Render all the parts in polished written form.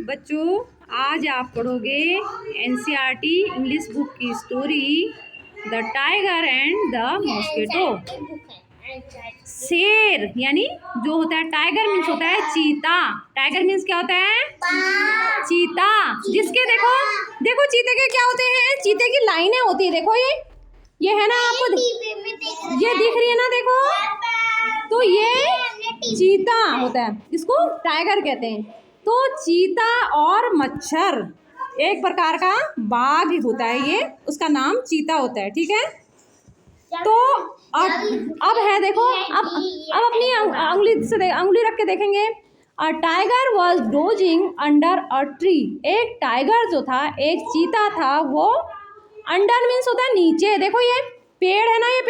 बच्चों, आज आप पढ़ोगे एनसीईआरटी इंग्लिश बुक की story the tiger and the mosquito. शेर यानी जो होता है, टाइगर मीन्स होता है चीता। टाइगर मीन्स क्या होता है? चीता। जिसके देखो देखो चीते के क्या होते हैं? चीते की लाइनें होती है। देखो ये है ना, आपको ये दिख रही है ना? देखो, तो ये चीता होता है, इसको टाइगर कहते हैं। तो चीता और मच्छर एक प्रकार का बाघ होता है, ये उसका नाम चीता होता है। ठीक है, तो अब है देखो, अब अपनी अंगुली रख के देखेंगे। A tiger was dosing under a tree. एक टाइगर जो था, एक चीता था, वो अंडर मीन्स होता है नीचे। देखो ये पेड़ है ना, ये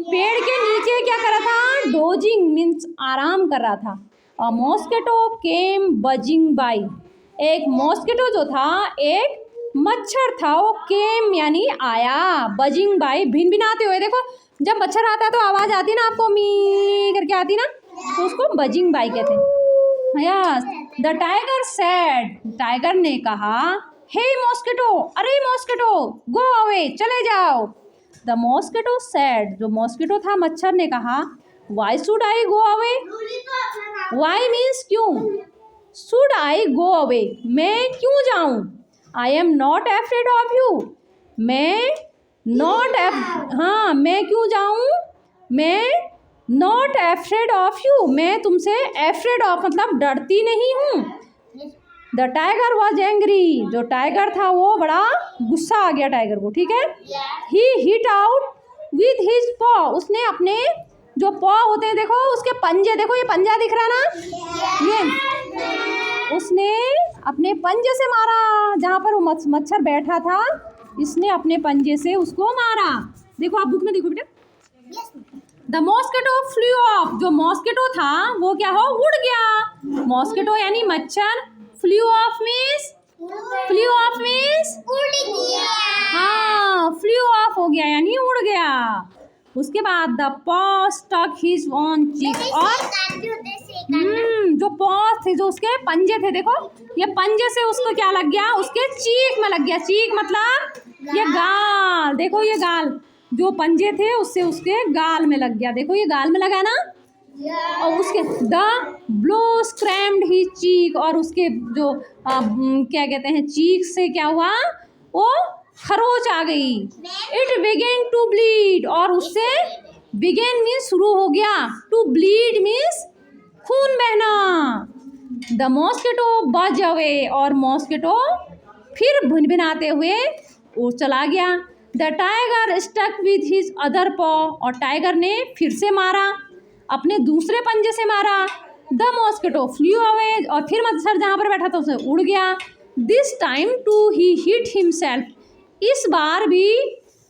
पेड़ के नीचे क्या कर रहा था? डोजिंग मीन्स आराम कर रहा था। A mosquito came buzzing by. एक मॉस्किटो जो था, एक मच्छर था, वो केम यानी आया, बजिंग बाई भिनभिनाते हुए। देखो जब मच्छर आता है तो आवाज आती है ना आपको, मी करके आती ना, तो उसको बजिंग बाई कहते हैं। Yes, the tiger said. Tiger ने कहा, हे मॉस्किटो, अरे मॉस्किटो, गो अवे, चले जाओ। The mosquito said. जो मॉस्किटो था, मच्छर ने कहा, why should I go away. Why means क्यों, शुड आई गो अवे मैं क्यों जाऊं। I am not afraid of you. मैं मैं क्यों जाऊं? मैं नॉट एफ्रेड ऑफ यू, मैं तुमसे एफ्रेड ऑफ मतलब डरती नहीं हूँ। The tiger was angry. जो टाइगर था वो बड़ा गुस्सा आ गया टाइगर को। ठीक है, ही हिट आउट विथ हिज पॉ। उसने अपने जो पॉ होते हैं, देखो उसके पंजे, देखो ये पंजा दिख रहा ना, ये उसने अपने पंजे से मारा। जहाँ पर वो मच्छर बैठा था, इसने अपने पंजे से उसको मारा। देखो आप बुक में देखो बेटा। The mosquito flew off. जो मॉस्किटो था वो क्या हो, उड़ गया। मॉस्किटो यानी मच्छर, फ्लू ऑफ मीन्स उड़ गया। हाँ, फ्लू ऑफ हो गया यानी उड़ गया। उसके बाद द पॉ स्टक हिज ऑन चीक। और जो पॉ थे, जो उसके पंजे थे, देखो ये पंजे से उसको क्या लग गया, उसके चीक में लग गया। चीक मतलब ये गाल। देखो ये गाल, जो पंजे थे उससे उसके गाल में लग गया। देखो ये गाल में लगा ना। और उसके द ब्लो स्क्रैम्ड ही चीक। और उसके जो क्या कहते हैं, चीक से क्या हुआ, वो खरोच आ गई। It began to bleed. और उससे बिगेन मीन्स शुरू हो गया, टू ब्लीड मीन्स खून बहना। The mosquito buzz away. और मॉस्किटो फिर भिनभिनाते हुए वो चला गया। The tiger struck with his other paw. और टाइगर ने फिर से मारा, अपने दूसरे पंजे से मारा। The mosquito flu away. और फिर मच्छर जहाँ पर बैठा था उसे उड़ गया। This time too he hit himself. इस बार भी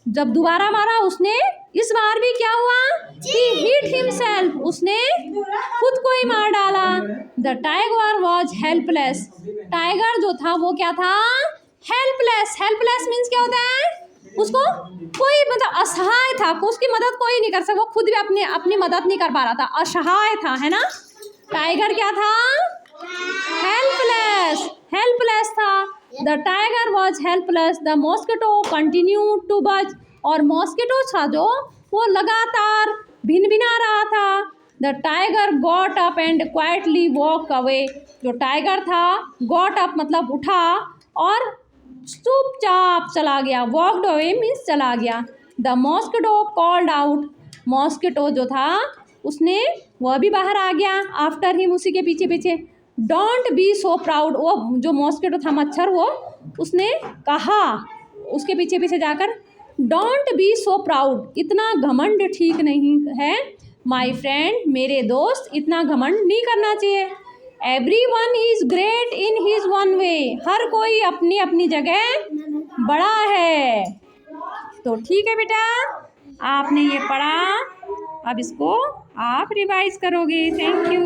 जब दोबारा मारा उसने, इस बार भी क्या हुआ, ही हिट हिमसेल्फ, उसने खुद को ही मार डाला। The tiger was helpless. Tiger जो था वो क्या था, हेल्पलेस। हेल्पलेस मीन्स क्या होता है, उसको कोई मतलब असहाय था, उसकी मदद कोई नहीं कर सकता, वो खुद भी अपनी मदद नहीं कर पा रहा था, असहाय था, है ना। टाइगर क्या था, हेल्पलेस था। The tiger was helpless. The mosquito continue to buzz. और मॉस्किटो था जो, वो लगातार भिनभिना रहा था। The tiger got up and quietly walk away. जो टाइगर था, गॉट अप मतलब उठा और चुपचाप चला गया। वॉकड अवे मीन्स चला गया। The mosquito called out. Mosquito जो था उसने, वह भी बाहर आ गया। आफ्टर हिम, उसी के पीछे पीछे। Don't be so proud. वो जो मॉस्किटो था, मच्छर, वो उसने कहा उसके पीछे पीछे जाकर, डोंट बी सो प्राउड, इतना घमंड ठीक नहीं है। माई फ्रेंड, मेरे दोस्त, इतना घमंड नहीं करना चाहिए। Everyone is great in his one way. हर कोई अपनी अपनी जगह बड़ा है। तो ठीक है बेटा, आपने ये पढ़ा, अब इसको आप रिवाइज करोगे। Thank you.